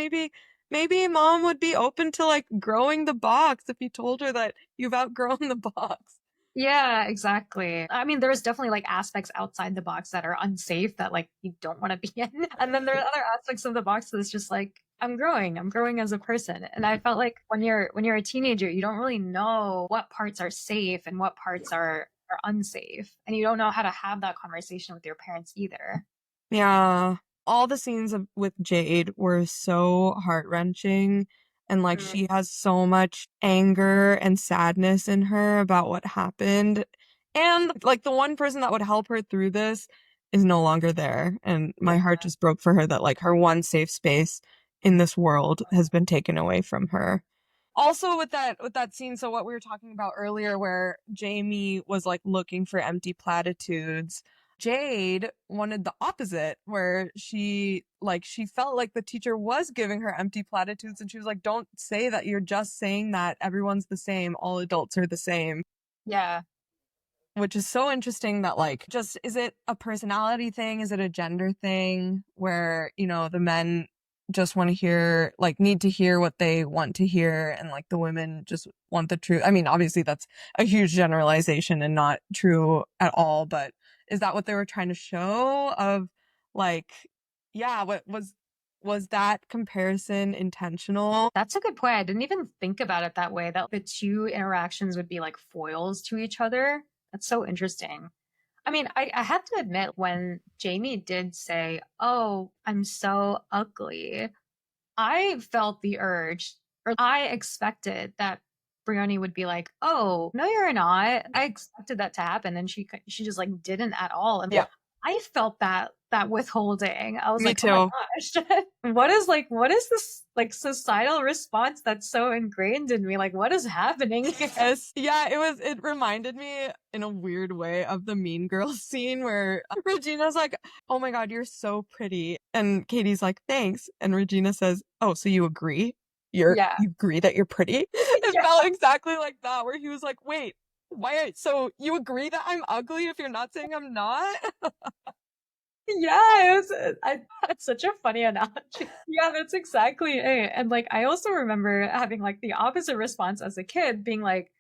[SPEAKER 2] maybe mom would be open to like growing the box if you told her that you've outgrown the box.
[SPEAKER 3] Yeah, exactly. I mean, there's definitely like aspects outside the box that are unsafe that like you don't want to be in. And then there are other aspects of the box that's just like, I'm growing as a person. And I felt like when you're a teenager, you don't really know what parts are safe and what parts are unsafe. And you don't know how to have that conversation with your parents either.
[SPEAKER 2] Yeah. All the scenes with Jade were so heart-wrenching, and like
[SPEAKER 3] Mm,
[SPEAKER 2] she has so much anger and sadness in her about what happened. And like the one person that would help her through this is no longer there. And my heart just broke for her that like her one safe space in this world has been taken away from her. Also with that scene, so what we were talking about earlier where Jamie was like looking for empty platitudes, Jade wanted the opposite, where she felt like the teacher was giving her empty platitudes, and she was like, don't say that, you're just saying that everyone's the same, all adults are the same.
[SPEAKER 3] yeah.
[SPEAKER 2] Which is so interesting that like, just, is it a personality thing? Is it a gender thing where, the men just want to hear, like, need to hear what they want to hear, and like the women just want the truth? I mean, obviously that's a huge generalization and not true at all, but is that what they were trying to show of like, yeah, what was that comparison intentional?
[SPEAKER 3] That's a good point. I didn't even think about it that way, that the two interactions would be like foils to each other. That's so interesting. I mean, I have to admit, when Jamie did say, "Oh, I'm so ugly," I felt the urge, or I expected that Brioni would be like, "Oh, no, you're not." I expected that to happen, and she just like didn't at all. And
[SPEAKER 2] Yeah,
[SPEAKER 3] I felt that withholding. I was
[SPEAKER 2] me
[SPEAKER 3] like, "Oh my
[SPEAKER 2] too.
[SPEAKER 3] gosh, what is this like societal response that's so ingrained in me? Like, what is happening here?"
[SPEAKER 2] Yes. Yeah, it reminded me in a weird way of the Mean Girls scene where Regina's like, "Oh my God, you're so pretty." And Katie's like, "Thanks." And Regina says, "Oh, so you agree?
[SPEAKER 3] Yeah,
[SPEAKER 2] You agree that you're pretty?" It
[SPEAKER 3] yeah.
[SPEAKER 2] felt exactly like that, where he was like, "Wait, so you agree that I'm ugly if you're not saying I'm not?"
[SPEAKER 3] Yeah, that's such a funny analogy. Yeah, that's exactly it. And like, I also remember having like the opposite response as a kid, being like,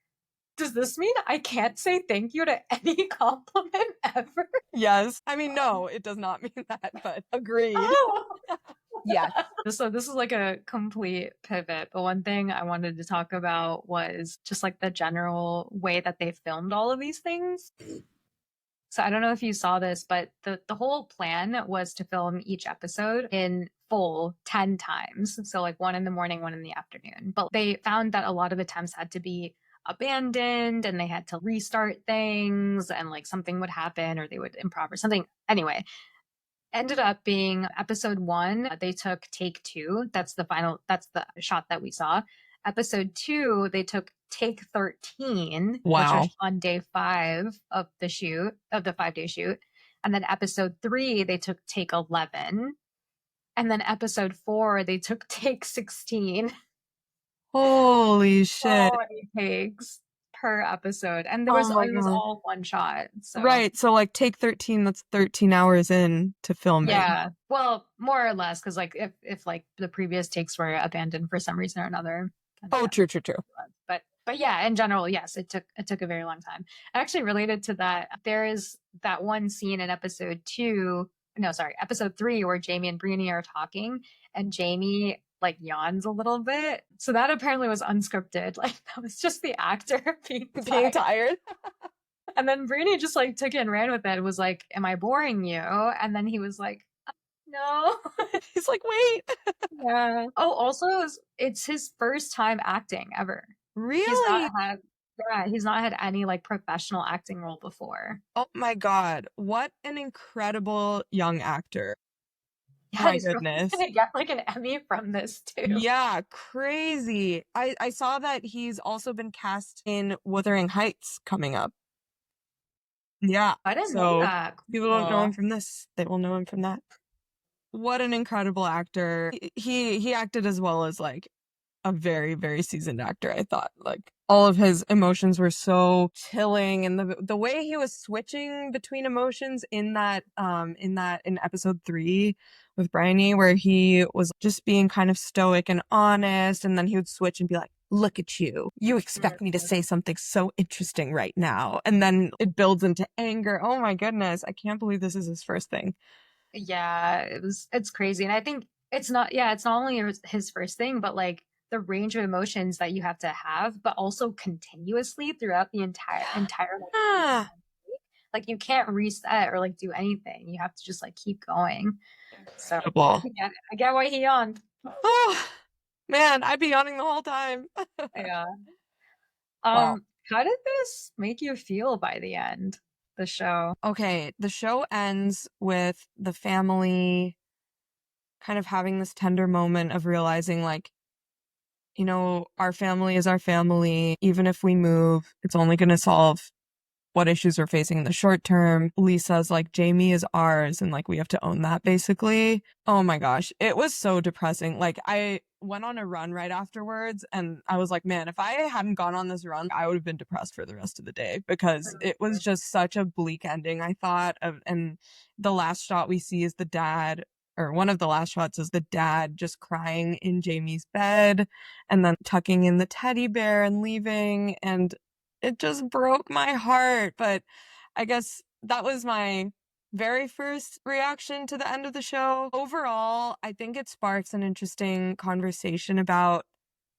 [SPEAKER 3] does this mean I can't say thank you to any compliment ever?
[SPEAKER 2] Yes. I mean, no, it does not mean that, but agreed.
[SPEAKER 3] Oh.
[SPEAKER 2] Yes.
[SPEAKER 3] So this is like a complete pivot. But one thing I wanted to talk about was just like the general way that they filmed all of these things. So I don't know if you saw this, but the whole plan was to film each episode in full 10 times. So like one in the morning, one in the afternoon. But they found that a lot of attempts had to be abandoned and they had to restart things and like something would happen or they would improv or something. Anyway, ended up being episode 1, they took take 2. That's the shot that we saw. Episode 2, they took take 13, which was
[SPEAKER 2] Wow.
[SPEAKER 3] on day 5 of the shoot, of the 5-day shoot. And then episode 3, they took take 11. And then episode 4, they took take 16.
[SPEAKER 2] Holy
[SPEAKER 3] So
[SPEAKER 2] shit.
[SPEAKER 3] many takes per episode. And
[SPEAKER 2] Oh my
[SPEAKER 3] it was
[SPEAKER 2] God.
[SPEAKER 3] all one shot. So
[SPEAKER 2] Right. So like take 13, that's 13 hours in to filming.
[SPEAKER 3] yeah, well, more or less, because like if like the previous takes were abandoned for some reason or another, then
[SPEAKER 2] Oh,
[SPEAKER 3] yeah.
[SPEAKER 2] true, true, true.
[SPEAKER 3] But yeah, in general, yes, it took a very long time. Actually, related to that, there is that one scene in episode 2, no, sorry, episode 3, where Jamie and Brienne are talking, and Jamie like yawns a little bit. So that apparently was unscripted. Like that was just the actor being
[SPEAKER 2] Being
[SPEAKER 3] tired.
[SPEAKER 2] tired.
[SPEAKER 3] And then Brienne just like took it and ran with it. Was like, "Am I boring you?" And then he was like, "No."
[SPEAKER 2] He's like, wait.
[SPEAKER 3] Yeah. Oh, also, it's his first time acting ever. He's
[SPEAKER 2] Really?
[SPEAKER 3] not had, yeah, he's not had any like professional acting role before.
[SPEAKER 2] Oh my God. What an incredible young actor.
[SPEAKER 3] Yeah,
[SPEAKER 2] My
[SPEAKER 3] he's probably
[SPEAKER 2] goodness.
[SPEAKER 3] gonna get like an Emmy from this too.
[SPEAKER 2] Yeah, crazy. I saw that he's also been cast in Wuthering Heights coming up. Yeah.
[SPEAKER 3] I didn't know
[SPEAKER 2] So
[SPEAKER 3] that.
[SPEAKER 2] people don't know him
[SPEAKER 3] Cool.
[SPEAKER 2] from this. They will know him from that. What an incredible actor. He acted as well as like a very, very seasoned actor, I thought. Like, all of his emotions were so chilling, and the way he was switching between emotions in episode 3 with Bryony, where he was just being kind of stoic and honest, and then he would switch and be like, look at you. You expect me to say something so interesting right now. And then it builds into anger. Oh my goodness. I can't believe this is his first thing.
[SPEAKER 3] Yeah, it's crazy. And I think it's not only his first thing, but like the range of emotions that you have to have, but also continuously throughout the entire like you can't reset or like do anything. You have to just like keep going. So I get why he yawned.
[SPEAKER 2] Oh man, I'd be yawning the whole time.
[SPEAKER 3] Yeah.
[SPEAKER 2] Wow.
[SPEAKER 3] How did this make you feel by the end? The show.
[SPEAKER 2] Okay, the show ends with the family kind of having this tender moment of realizing, like, you know, our family is our family. Even if we move, it's only going to solve what issues we're facing in the short term. Lisa's like, Jamie is ours, and like we have to own that, basically. Oh my gosh, it was so depressing. Like, I went on a run right afterwards, and I was like, man, if I hadn't gone on this run, I would have been depressed for the rest of the day, because it was just such a bleak ending, I thought. And the last shot we see is the dad, or one of the last shots is the dad just crying in Jamie's bed and then tucking in the teddy bear and leaving, and it just broke my heart. But I guess that was my very first reaction to the end of the show. Overall, I think it sparks an interesting conversation about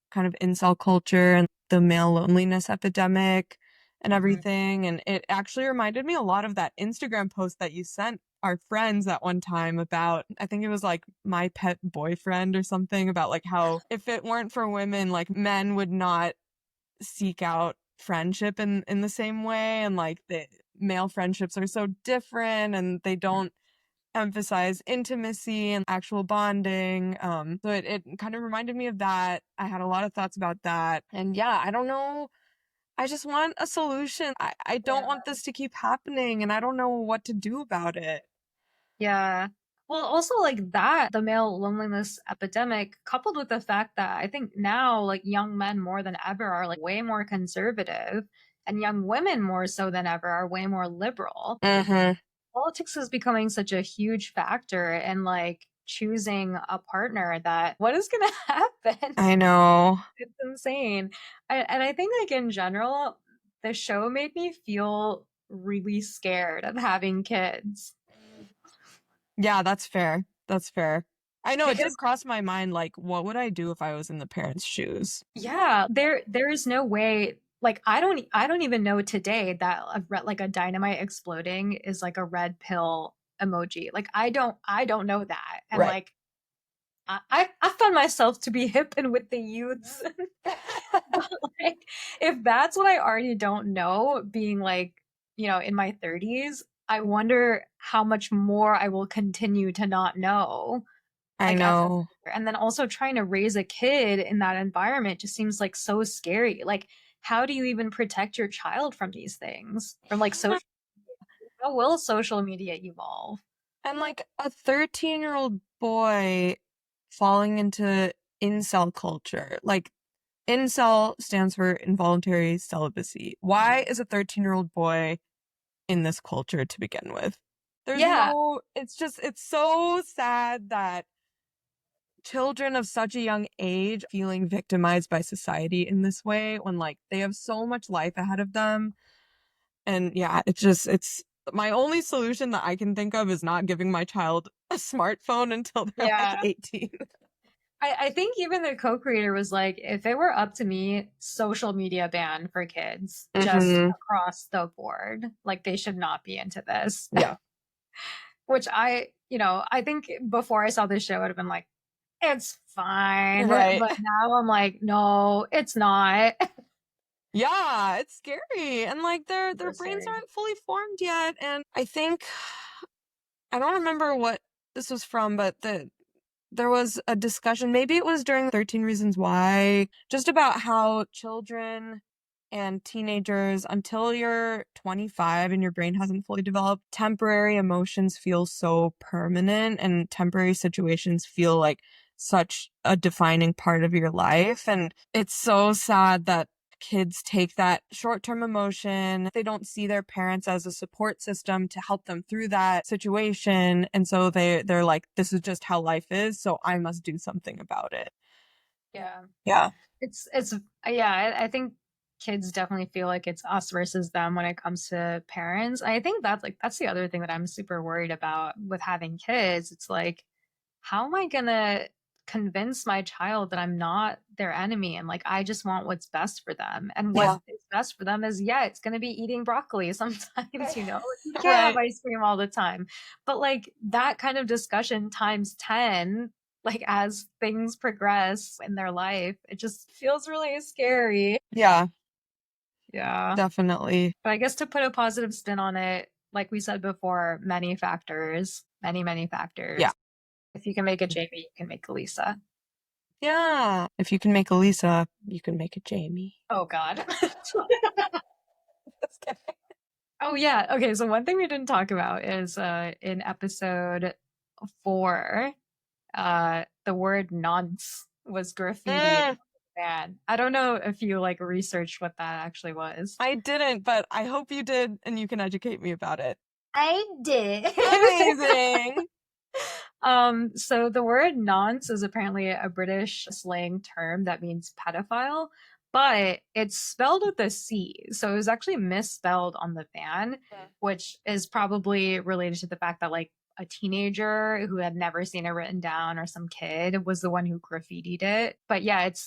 [SPEAKER 2] kind of incel culture and the male loneliness epidemic and everything. And it actually reminded me a lot of that Instagram post that you sent our friends at one time about, I think it was like my pet boyfriend or something, about like how if it weren't for women, like men would not seek out friendship in the same way, and like the male friendships are so different and they don't emphasize intimacy and actual bonding. So it kind of reminded me of that. I had a lot of thoughts about that, and yeah, I don't know, I just want a solution. I don't want this to keep happening, and I don't know what to do about it.
[SPEAKER 3] Yeah. Well, also like that, the male loneliness epidemic, coupled with the fact that I think now like young men more than ever are like way more conservative, and young women more so than ever are way more liberal. Politics is becoming such a huge factor in like choosing a partner, that what is going to happen?
[SPEAKER 2] I know.
[SPEAKER 3] It's insane. And I think like in general, the show made me feel really scared of having kids.
[SPEAKER 2] Yeah, that's fair. That's fair. I know, it
[SPEAKER 3] Because
[SPEAKER 2] did cross my mind, like, what would I do if I was in the parents' shoes?
[SPEAKER 3] yeah, there is no way, like I don't even know today that like a dynamite exploding is like a red pill emoji. Like I don't know that. And
[SPEAKER 2] Right.
[SPEAKER 3] like I found myself to be hip and with the youths. But like if that's what I already don't know, being like, you know, in my 30s, I wonder how much more I will continue to not know.
[SPEAKER 2] I
[SPEAKER 3] Like
[SPEAKER 2] know.
[SPEAKER 3] and then also trying to raise a kid in that environment just seems like so scary. Like how do you even protect your child from these things? From like social how will social media evolve?
[SPEAKER 2] And like a 13-year-old boy falling into incel culture. Like, incel stands for involuntary celibacy. Why is a 13-year-old boy in this culture to begin with? There's
[SPEAKER 3] Yeah.
[SPEAKER 2] no, it's just, it's so sad that children of such a young age feeling victimized by society in this way, when like they have so much life ahead of them. And yeah, it's my only solution that I can think of is not giving my child a smartphone until they're like
[SPEAKER 3] Yeah.
[SPEAKER 2] 18.
[SPEAKER 3] I think even the co-creator was like, if it were up to me, social media ban for kids, just across the board. Like they should not be into this.
[SPEAKER 2] Yeah.
[SPEAKER 3] Which I think before I saw this show, I'd have been like, it's fine.
[SPEAKER 2] Right.
[SPEAKER 3] But now I'm like, no, it's not.
[SPEAKER 2] Yeah, it's scary. And like their
[SPEAKER 3] Super
[SPEAKER 2] brains
[SPEAKER 3] scary.
[SPEAKER 2] aren't fully formed yet. And I think, I don't remember what this was from, but there was a discussion, maybe it was during 13 Reasons Why, just about how children and teenagers, until you're 25 and your brain hasn't fully developed, temporary emotions feel so permanent, and temporary situations feel like such a defining part of your life. And it's so sad that kids take that short-term emotion. They don't see their parents as a support system to help them through that situation. And so they're like, this is just how life is, so I must do something about it.
[SPEAKER 3] Yeah.
[SPEAKER 2] Yeah.
[SPEAKER 3] It's yeah, I think kids definitely feel like it's us versus them when it comes to parents. I think that's the other thing that I'm super worried about with having kids. It's like, how am I gonna convince my child that I'm not their enemy and like I just want what's best for them? And what is best for them is, yeah, it's gonna be eating broccoli sometimes, you know. You can't have ice cream all the time. But like that kind of discussion times 10, like as things progress in their life, it just feels really scary.
[SPEAKER 2] Yeah.
[SPEAKER 3] Yeah.
[SPEAKER 2] Definitely.
[SPEAKER 3] But I guess to put a positive spin on it, like we said before, many factors, many factors.
[SPEAKER 2] Yeah.
[SPEAKER 3] If you can make a Jamie, you can make a Lisa.
[SPEAKER 2] Yeah. If you can make a Lisa, you can make a Jamie.
[SPEAKER 3] Oh, God.
[SPEAKER 2] Just kidding.
[SPEAKER 3] Oh, yeah. Okay, so one thing we didn't talk about is in episode 4, the word nonce was graffitied. Man, I don't know if you like researched what that actually was.
[SPEAKER 2] I didn't, but I hope you did, and you can educate me about it.
[SPEAKER 3] I did.
[SPEAKER 2] Amazing.
[SPEAKER 3] So the word nonce is apparently a British slang term that means pedophile, but it's spelled with a C. So it was actually misspelled on the van, which is probably related to the fact that like a teenager who had never seen it written down or some kid was the one who graffitied it. But yeah, it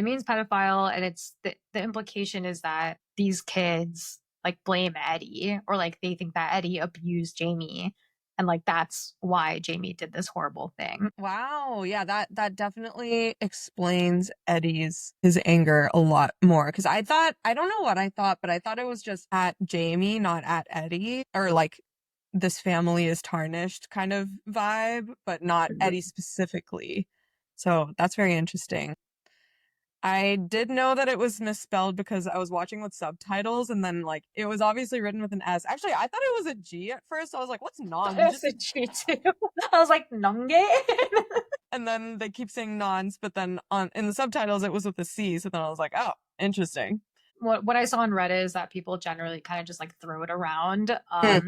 [SPEAKER 3] means pedophile, and it's the implication is that these kids like blame Eddie, or like they think that Eddie abused Jamie. And like that's why Jamie did this horrible thing.
[SPEAKER 2] Wow. Yeah, that definitely explains his anger a lot more. Because I don't know what I thought, but I thought it was just at Jamie, not at Eddie, or like this family is tarnished kind of vibe, but not Eddie specifically. So that's very interesting. I did know that it was misspelled because I was watching with subtitles, and then like it was obviously written with an S. Actually, I thought it was a G at first. I was like, "What's non?"
[SPEAKER 3] It's a G too. I was like, Nonge?
[SPEAKER 2] And then they keep saying nons, but then in the subtitles it was with a C. So then I was like, "Oh, interesting."
[SPEAKER 3] What I saw on Reddit is that people generally kind of just like throw it around. I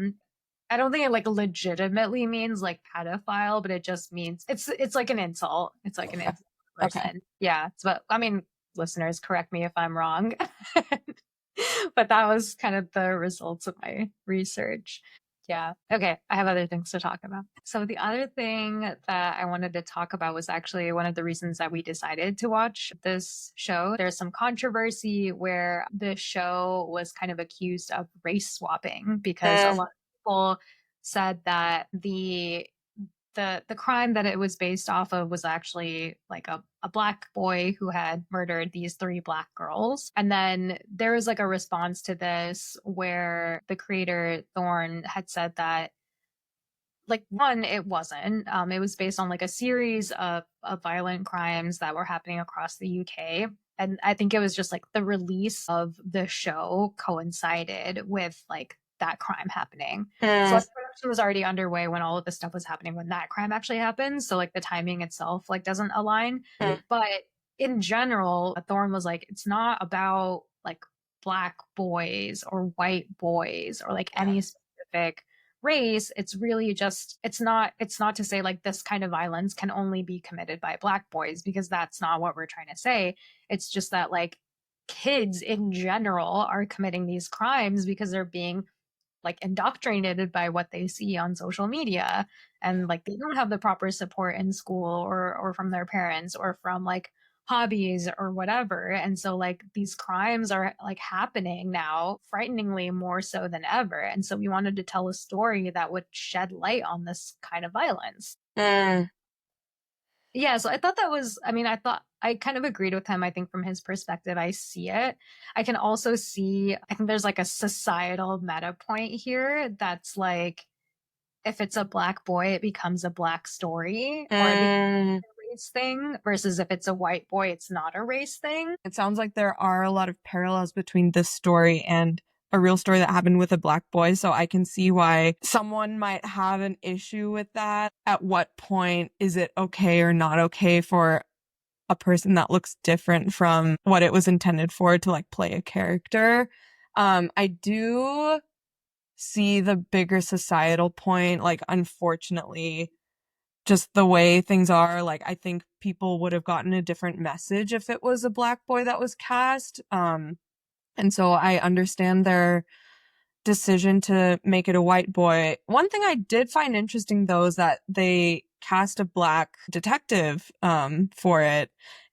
[SPEAKER 3] don't think it like legitimately means like pedophile, but it just means it's like an insult. It's like an insult person. Okay. Yeah. But I mean, listeners, correct me if I'm wrong. But that was kind of the results of my research. Yeah. Okay. I have other things to talk about. So the other thing that I wanted to talk about was actually one of the reasons that we decided to watch this show. There's some controversy where the show was kind of accused of race swapping because a lot of people said that the crime that it was based off of was actually like a black boy who had murdered these 3 black girls. And then there was like a response to this where the creator Thorne had said that like one, it wasn't. It was based on like a series of violent crimes that were happening across the UK. And I think it was just like the release of the show coincided with like that crime happening. So like, production was already underway when all of this stuff was happening when that crime actually happened. So like the timing itself like doesn't align. But in general, Thorne was like, it's not about like black boys or white boys or like any specific race. It's really just it's not to say like this kind of violence can only be committed by black boys, because that's not what we're trying to say. It's just that like kids in general are committing these crimes because they're being like indoctrinated by what they see on social media, and like they don't have the proper support in school or from their parents or from like hobbies or whatever. And so like these crimes are like happening now frighteningly more so than ever. And so we wanted to tell a story that would shed light on this kind of violence. Yeah, so I thought that was, I mean, I thought I kind of agreed with him. I think from his perspective, I see it. I can also see, I think there's like a societal meta point here that's like, if it's a black boy, it becomes a black story, or it becomes a race thing, versus if it's a white boy, it's not a race thing.
[SPEAKER 2] It sounds like there are a lot of parallels between this story and a real story that happened with a Black boy, so I can see why someone might have an issue with that. At what point is it okay or not okay for a person that looks different from what it was intended for to like play a character? I do see the bigger societal point, like unfortunately, just the way things are, like I think people would have gotten a different message if it was a Black boy that was cast. And so I understand their decision to make it a white boy. One thing I did find interesting though is that they cast a Black detective for it,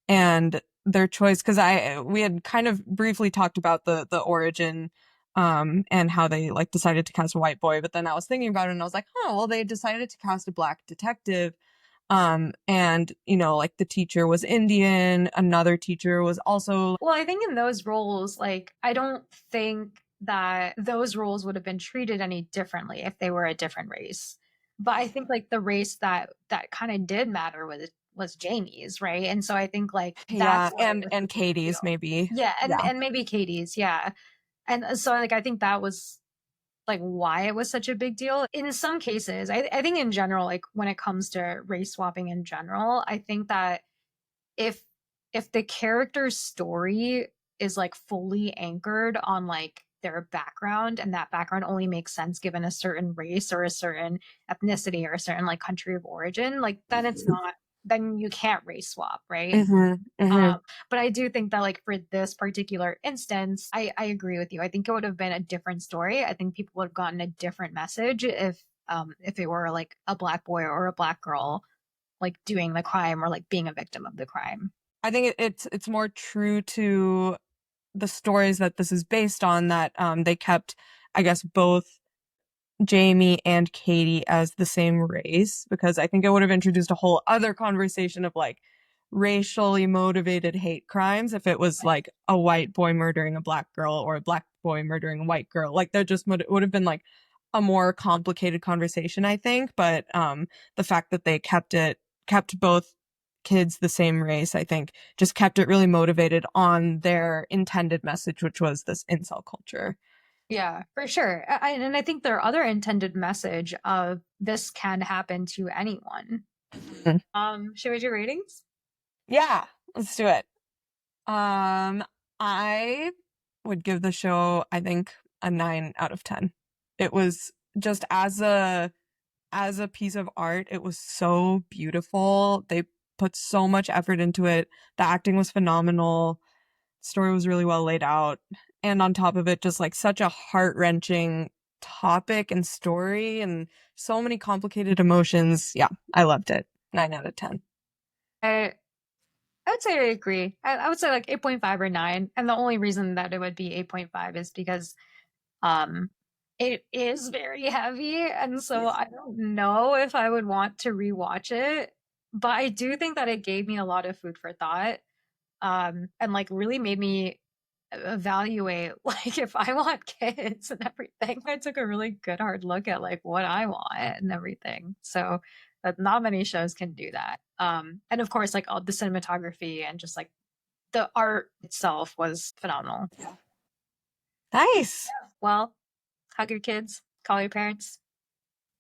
[SPEAKER 2] and their choice, because we had kind of briefly talked about the origin and how they like decided to cast a white boy, but then I was thinking about it and I was like, well, they decided to cast a Black detective. And you know, like the teacher was Indian, another teacher was also.
[SPEAKER 3] Well, I think in those roles, like, I don't think that those roles would have been treated any differently if they were a different race. But I think like the race that kind of did matter was Jamie's, right? And so I think like that's
[SPEAKER 2] and Katie's maybe.
[SPEAKER 3] Yeah, and maybe Katie's, yeah. And so like I think that was like why it was such a big deal. In some cases, I think in general, like when it comes to race swapping in general, I think that if the character's story is like fully anchored on like their background, and that background only makes sense given a certain race or a certain ethnicity or a certain like country of origin, like then it's not, then you can't race swap, right? But I do think that like for this particular instance, I agree with you. I think it would have been a different story. I think people would have gotten a different message if it were like a Black boy or a Black girl like doing the crime or like being a victim of the crime.
[SPEAKER 2] I think it's more true to the stories that this is based on, that they kept, I guess, both Jamie and Katie as the same race, because I think it would have introduced a whole other conversation of like racially motivated hate crimes if it was like a white boy murdering a Black girl or a Black boy murdering a white girl. Like there just would have been like a more complicated conversation, I think. But the fact that they kept both kids the same race, I think just kept it really motivated on their intended message, which was this incel culture.
[SPEAKER 3] Yeah, for sure. And I think their other intended message of this can happen to anyone. Should we do ratings?
[SPEAKER 2] Yeah, let's do it. I would give the show, I think, a 9 out of 10. It was just as a piece of art, it was so beautiful. They put so much effort into it. The acting was phenomenal. The story was really well laid out. And on top of it, just like such a heart-wrenching topic and story and so many complicated emotions. Yeah, I loved it. 9 out of 10.
[SPEAKER 3] I would say I agree. I would say like 8.5 or 9. And the only reason that it would be 8.5 is because it is very heavy. And so I don't know if I would want to rewatch it. But I do think that it gave me a lot of food for thought. And like really made me evaluate like if I want kids and everything. I took a really good hard look at like what I want and everything. So not many shows can do that. And of course, like all the cinematography and just like the art itself was phenomenal.
[SPEAKER 2] Nice.
[SPEAKER 3] Yeah. Well, hug your kids, call your parents,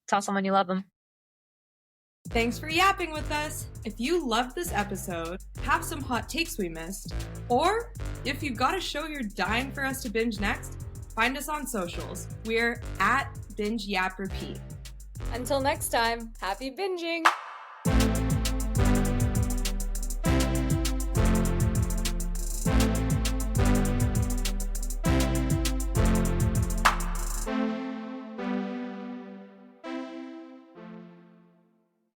[SPEAKER 3] tell someone you love them.
[SPEAKER 1] Thanks for yapping with us. If you loved this episode, have some hot takes we missed, or if you've got a show you're dying for us to binge next, find us on socials. We're at Binge Yap Repeat.
[SPEAKER 3] Until next time, happy binging!